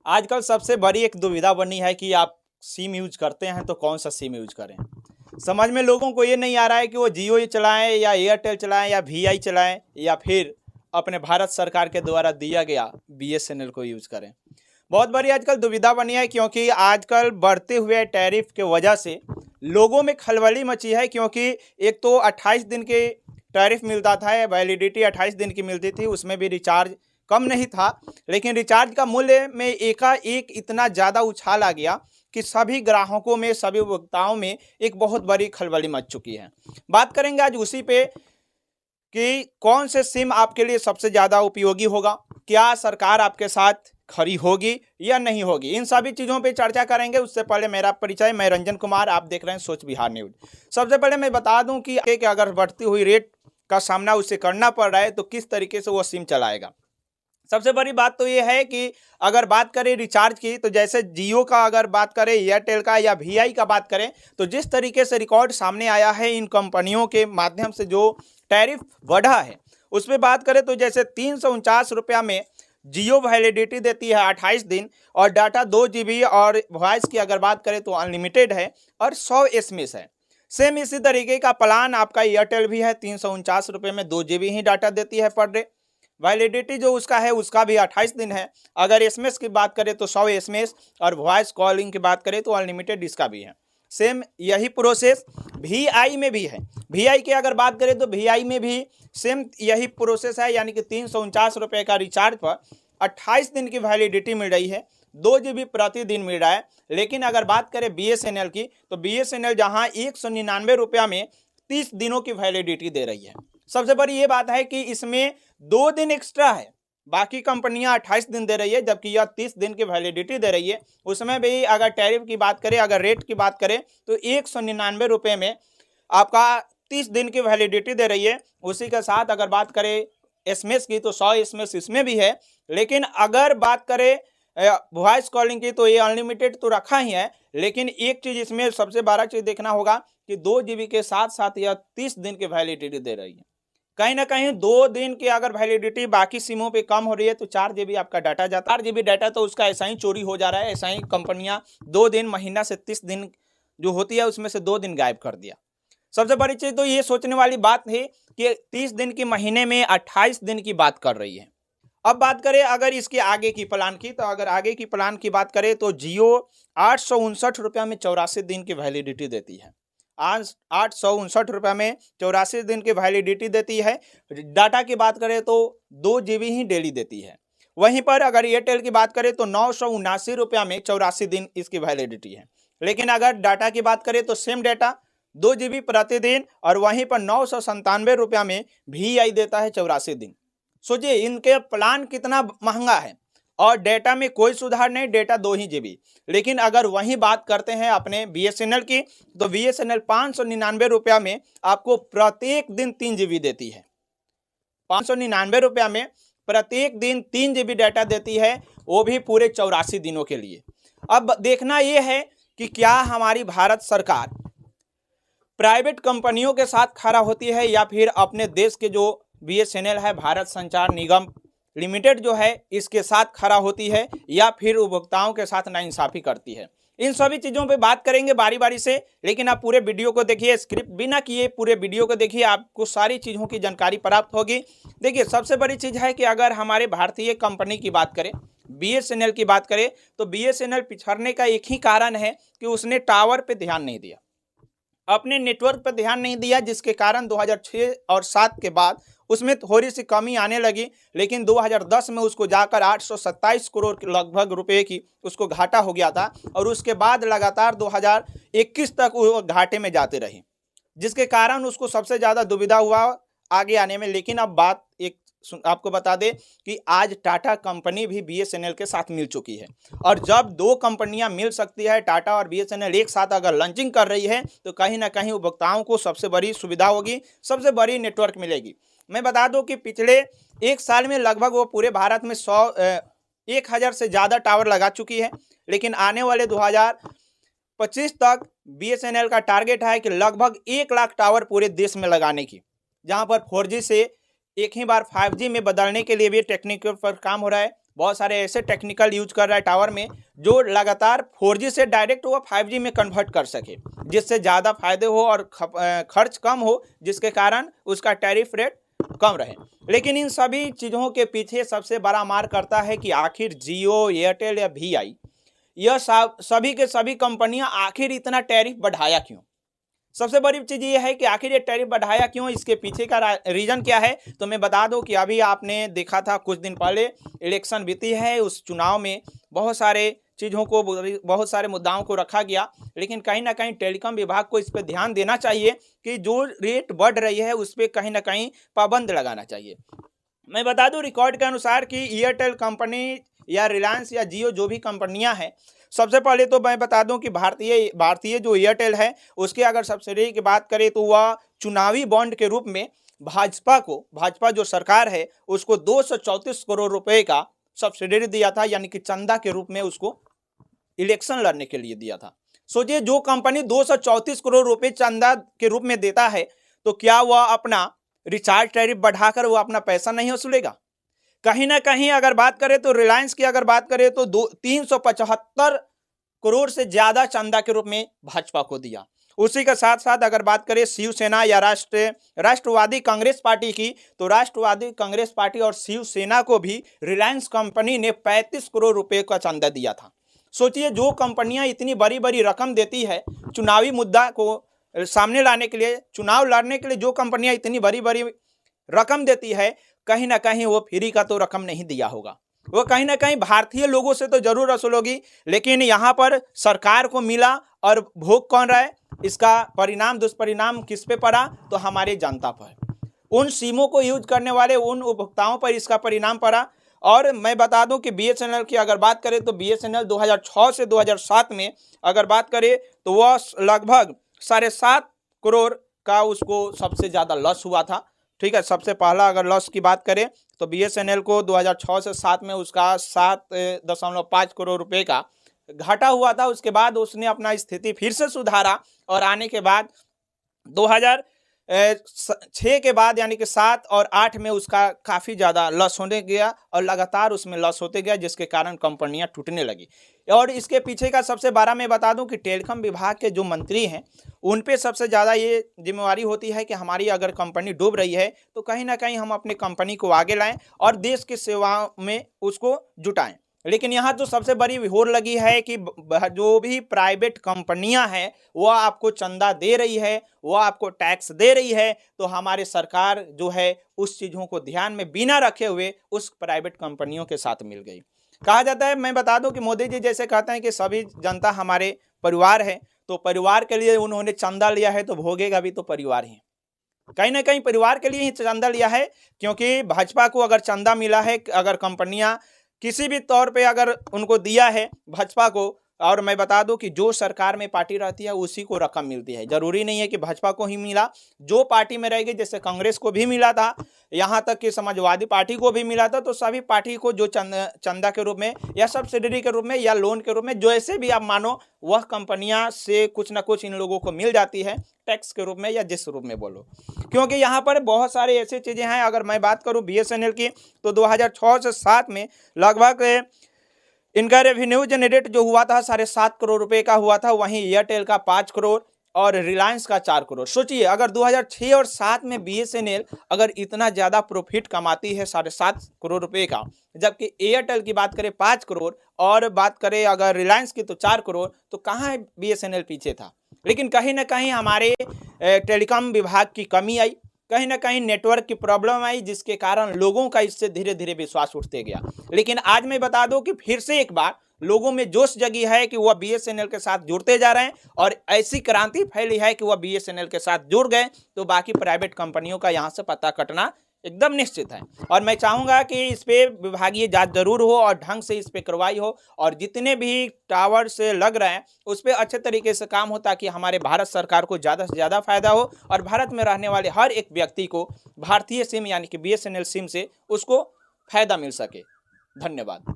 आजकल सबसे बड़ी एक दुविधा बनी है कि आप सिम यूज करते हैं तो कौन सा सिम यूज करें। समझ में लोगों को ये नहीं आ रहा है कि वो जियो ही चलाएं या एयरटेल चलाएं या वीआई चलाएं या फिर अपने भारत सरकार के द्वारा दिया गया बीएसएनएल को यूज करें। बहुत बड़ी आजकल दुविधा बनी है क्योंकि आजकल बढ़ते हुए टैरिफ के वजह से लोगों में खलबली मची है, क्योंकि एक तो 28 दिन के टैरिफ मिलता था, वैलिडिटी 28 दिन की मिलती थी, उसमें भी रिचार्ज कम नहीं था, लेकिन रिचार्ज का मूल्य में एकाएक इतना ज़्यादा उछाल आ गया कि सभी ग्राहकों में, सभी उपभोक्ताओं में एक बहुत बड़ी खलबली मच चुकी है। बात करेंगे आज उसी पे कि कौन से सिम आपके लिए सबसे ज़्यादा उपयोगी होगा, क्या सरकार आपके साथ खड़ी होगी या नहीं होगी, इन सभी चीज़ों पे चर्चा करेंगे। उससे पहले मेरा परिचय, मैं रंजन कुमार, आप देख रहे हैं सोच बिहार न्यूज। सबसे पहले मैं बता दूं कि अगर बढ़ती हुई रेट का सामना उसे करना पड़ रहा है तो किस तरीके से वो सिम चलाएगा। सबसे बड़ी बात तो ये है कि अगर बात करें रिचार्ज की, तो जैसे जियो का अगर बात करें, एयरटेल का या वीआई का बात करें, तो जिस तरीके से रिकॉर्ड सामने आया है इन कंपनियों के माध्यम से जो टैरिफ बढ़ा है उस पर बात करें तो जैसे 349 रुपया में जियो वैलिडिटी देती है 28 दिन और डाटा 2 GB और वॉइस की अगर बात करें तो अनलिमिटेड है और 100 SMS है। सेम इसी तरीके का प्लान आपका एयरटेल भी है, 349 रुपये में 2 GB ही डाटा देती है पर डे। वैलिडिटी जो उसका है उसका भी 28 दिन है। अगर SMS की बात करें तो 100 SMS और वॉइस कॉलिंग की बात करें तो अनलिमिटेड इसका भी है। सेम यही प्रोसेस वीआई में भी है। वीआई की अगर बात करें तो वीआई में भी सेम यही प्रोसेस है, यानी कि 349 रुपये का रिचार्ज पर 28 दिन की वैलिडिटी मिल रही है, 2 GB प्रतिदिन मिल रहा है। लेकिन अगर बात करें बीएसएनएल की, तो बीएसएनएल जहां 199 रुपया में 30 दिनों की वैलिडिटी दे रही है। सबसे बड़ी ये बात है कि इसमें 2 दिन एक्स्ट्रा है, बाकी कंपनियां 28 दिन दे रही है जबकि यह 30 दिन की वैलिडिटी दे रही है। उसमें भी अगर टैरिफ की बात करें, अगर रेट की बात करें तो 199 रुपये में आपका 30 दिन की वैलिडिटी दे रही है। उसी के साथ अगर बात करें SMS की तो 100 SMS इसमें भी है। लेकिन अगर बात करें वॉइस कॉलिंग की तो ये अनलिमिटेड तो रखा ही है, लेकिन एक चीज़ इसमें सबसे बड़ा चीज़ देखना होगा कि 2 GB के साथ साथ यह 30 दिन की वैलिडिटी दे रही है। कहीं ना कहीं 2 दिन की अगर वैलिडिटी बाकी सिमों पे कम हो रही है तो 4 GB आपका डाटा जाता है। 4 GB डाटा तो उसका ऐसा ही चोरी हो जा रहा है। ऐसा ही कंपनियां 2 दिन, महीना से 30 दिन जो होती है उसमें से 2 दिन गायब कर दिया। सबसे बड़ी चीज़ तो ये सोचने वाली बात है कि 30 दिन की महीने में 28 दिन की बात कर रही है। अब बात करें अगर इसके आगे की प्लान की, तो अगर आगे की प्लान की बात करें तो जियो 859 रुपया में 84 दिन की वैलिडिटी देती है। आज 859 रुपये में 84 दिन की वैलिडिटी देती है। डाटा की बात करें तो 2 GB ही डेली देती है। वहीं पर अगर एयरटेल की बात करें तो 979 रुपया में 84 दिन इसकी वैलिडिटी है। लेकिन अगर डाटा की बात करें तो सेम डाटा 2 GB प्रतिदिन और वहीं पर 997 रुपया में वीआई देता है 84 दिन। सोचिए इनके प्लान कितना महंगा है और डेटा में कोई सुधार नहीं, डेटा 2 ही GB। लेकिन अगर वहीं बात करते हैं अपने बीएसएनएल की, तो बीएसएनएल 599 रुपया में आपको प्रत्येक दिन 3 GB देती है। 599 रुपया में प्रत्येक दिन 3 GB डाटा देती है, वो भी पूरे 84 दिनों के लिए। अब देखना यह है कि क्या हमारी भारत सरकार प्राइवेट कंपनियों के साथ खड़ा होती है या फिर अपने देश के जो बीएसएनएल है, भारत संचार निगम लिमिटेड जो है, इसके साथ खड़ा होती है या फिर उपभोक्ताओं के साथ नाइंसाफी करती है। इन सभी चीज़ों पे बात करेंगे बारी बारी से, लेकिन आप पूरे वीडियो को देखिए, स्क्रिप्ट बिना किए पूरे वीडियो को देखिए, आपको सारी चीज़ों की जानकारी प्राप्त होगी। देखिए सबसे बड़ी चीज़ है कि अगर हमारे भारतीय कंपनी की बात करें, बीएसएनएल की बात करें, तो बीएसएनएल पिछड़ने का एक ही कारण है कि उसने टावर पर ध्यान नहीं दिया, अपने नेटवर्क पर ध्यान नहीं दिया, जिसके कारण 2006 और 7 के बाद उसमें थोड़ी सी कमी आने लगी। लेकिन 2010 में उसको जाकर 827 करोड़ के लगभग रुपए की उसको घाटा हो गया था और उसके बाद लगातार 2021 तक वो घाटे में जाते रहे, जिसके कारण उसको सबसे ज़्यादा दुविधा हुआ आगे आने में। लेकिन अब बात एक आपको बता दें कि आज टाटा कंपनी भी बीएसएनएल के साथ मिल चुकी है और जब 2 कंपनियां मिल सकती है, टाटा और बीएसएनएल एक साथ अगर लॉन्चिंग कर रही है, तो कहीं ना कहीं उपभोक्ताओं को सबसे बड़ी सुविधा होगी, सबसे बड़ी नेटवर्क मिलेगी। मैं बता दूं कि पिछले 1 साल में लगभग वो पूरे भारत में 1000 से ज़्यादा टावर लगा चुकी है। लेकिन आने वाले 2025 तक बीएसएनएल का टारगेट है कि लगभग 1 लाख टावर पूरे देश में लगाने की, जहां पर 4G से एक ही बार 5G में बदलने के लिए भी टेक्निकल पर काम हो रहा है। बहुत सारे ऐसे टेक्निकल यूज कर रहा है टावर में जो लगातार 4G से डायरेक्ट वो 5G में कन्वर्ट कर सके, जिससे ज़्यादा फायदे हो और खर्च कम हो, जिसके कारण उसका टैरिफ रेट कम रहे। लेकिन इन सभी चीज़ों के पीछे सबसे बड़ा मार करता है कि आखिर जियो, एयरटेल या VI, यह सभी के सभी कंपनियां आखिर इतना टैरिफ बढ़ाया क्यों। सबसे बड़ी चीज़ ये है कि आखिर ये टैरिफ बढ़ाया क्यों, इसके पीछे का रीज़न क्या है। तो मैं बता दूं कि अभी आपने देखा था कुछ दिन पहले इलेक्शन बीती है, उस चुनाव में बहुत सारे चीज़ों को, बहुत सारे मुद्दाओं को रखा गया, लेकिन कहीं ना कहीं टेलीकॉम विभाग को इस पर ध्यान देना चाहिए कि जो रेट बढ़ रही है उस पर कहीं ना कहीं पाबंद लगाना चाहिए। मैं बता दूं रिकॉर्ड के अनुसार कि एयरटेल कंपनी या रिलायंस या जियो जो भी कंपनियां हैं, सबसे पहले तो मैं बता दूं कि भारतीय जो एयरटेल है उसके अगर सब्सिडी की बात करें तो वह चुनावी बॉन्ड के रूप में भाजपा जो सरकार है उसको 234 करोड़ रुपए का सब्सिडी दिया था, यानी कि चंदा के रूप में उसको इलेक्शन लड़ने के लिए दिया था। सोचिए, जो कंपनी 234 करोड़ रुपए चंदा के रूप में देता है तो क्या वह अपना रिचार्ज टैरिफ बढ़ाकर वो अपना पैसा नहीं वसूलेगा। कहीं ना कहीं अगर बात करें तो रिलायंस की अगर बात करें तो 375 करोड़ से ज्यादा चंदा के रूप में भाजपा को दिया। उसी के साथ साथ अगर बात करें शिवसेना या राष्ट्रवादी कांग्रेस पार्टी की, तो राष्ट्रवादी कांग्रेस पार्टी और शिवसेना को भी रिलायंस कंपनी ने 35 करोड़ रुपए का चंदा दिया था। सोचिए, जो कंपनियां इतनी बड़ी बड़ी रकम देती है चुनावी मुद्दा को सामने लाने के लिए, चुनाव लड़ने के लिए, जो कंपनियां इतनी बड़ी बड़ी रकम देती है, कहीं ना कहीं वो फ्री का तो रकम नहीं दिया होगा, वो कहीं ना कहीं भारतीय लोगों से तो जरूर वसूल होगी। लेकिन यहाँ पर सरकार को मिला और भोग कौन रहा है, इसका परिणाम, दुष्परिणाम किस पे पड़ा, तो हमारे जनता पर, उन सिमों को यूज करने वाले उन उपभोक्ताओं पर इसका परिणाम पड़ा। और मैं बता दूं कि BSNL की अगर बात करें तो BSNL 2006 से 2007 में अगर बात करें तो वह लगभग 7.5 करोड़ का उसको सबसे ज़्यादा लॉस हुआ था। ठीक है, सबसे पहला अगर लॉस की बात करें तो BSNL को 2006 से 7 में उसका 7.5 करोड़ रुपए का घाटा हुआ था। उसके बाद उसने अपना स्थिति फिर से सुधारा और आने के बाद 2006 के बाद यानी कि 7 और 8 में उसका काफ़ी ज़्यादा लॉस होने गया और लगातार उसमें लॉस होते गया, जिसके कारण कंपनियां टूटने लगी। और इसके पीछे का सबसे बड़ा मैं बता दूं कि टेलीकॉम विभाग के जो मंत्री हैं उन पे सबसे ज़्यादा ये जिम्मेवारी होती है कि हमारी अगर कंपनी डूब रही है तो कहीं ना कहीं हम अपनी कंपनी को आगे लाएं और देश की सेवा में उसको जुटाएं। लेकिन यहाँ तो सबसे बड़ी होड़ लगी है कि जो भी प्राइवेट कंपनियां हैं वह आपको चंदा दे रही है, वह आपको टैक्स दे रही है, तो हमारे सरकार जो है उस चीज़ों को ध्यान में बिना रखे हुए उस प्राइवेट कंपनियों के साथ मिल गई। कहा जाता है, मैं बता दूं कि मोदी जी जैसे कहते हैं कि सभी जनता हमारे परिवार है, तो परिवार के लिए उन्होंने चंदा लिया है तो भोगेगा भी तो परिवार ही, कहीं ना कहीं परिवार के लिए ही चंदा लिया है। क्योंकि भाजपा को अगर चंदा मिला है, अगर कंपनियां किसी भी तौर पे अगर उनको दिया है भाजपा को, और मैं बता दूं कि जो सरकार में पार्टी रहती है उसी को रकम मिलती है, जरूरी नहीं है कि भाजपा को ही मिला, जो पार्टी में रहेगी, जैसे कांग्रेस को भी मिला था, यहाँ तक कि समाजवादी पार्टी को भी मिला था, तो सभी पार्टी को जो चंदा के रूप में या सब्सिडी के रूप में या लोन के रूप में, जैसे भी आप मानो, वह कंपनियां से कुछ ना कुछ इन लोगों को मिल जाती है, टैक्स के रूप में या जिस रूप में बोलो। क्योंकि यहाँ पर बहुत सारे ऐसी चीज़ें हैं। अगर मैं बात करूँ BSNL की तो 2006 से 7 में लगभग इनका रेवेन्यू जनरेट जो हुआ था 7.5 करोड़ रुपए का हुआ था, वहीं एयरटेल का 5 करोड़ और रिलायंस का 4 करोड़। सोचिए, अगर 2006 और 7 में BSNL अगर इतना ज़्यादा प्रॉफिट कमाती है 7.5 करोड़ रुपए का, जबकि एयरटेल की बात करें 5 करोड़ और बात करें अगर रिलायंस की तो 4 करोड़, तो कहाँ BSNL पीछे था। लेकिन कहीं ना कहीं हमारे टेलीकॉम विभाग की कमी आई, कहीं ना कहीं नेटवर्क की प्रॉब्लम आई, जिसके कारण लोगों का इससे धीरे धीरे विश्वास उठते गया। लेकिन आज मैं बता दूं कि फिर से एक बार लोगों में जोश जगी है कि वह BSNL के साथ जुड़ते जा रहे हैं और ऐसी क्रांति फैली है कि वह BSNL के साथ जुड़ गए तो बाकी प्राइवेट कंपनियों का यहाँ से पता कटना एकदम निश्चित है। और मैं चाहूँगा कि इस पे विभागीय जांच जरूर हो और ढंग से इस पे कार्रवाई हो, और जितने भी टावर से लग रहे हैं उस पे अच्छे तरीके से काम हो, ताकि हमारे भारत सरकार को ज़्यादा से ज़्यादा फायदा हो और भारत में रहने वाले हर एक व्यक्ति को भारतीय सिम यानी कि BSNL सिम से उसको फायदा मिल सके। धन्यवाद।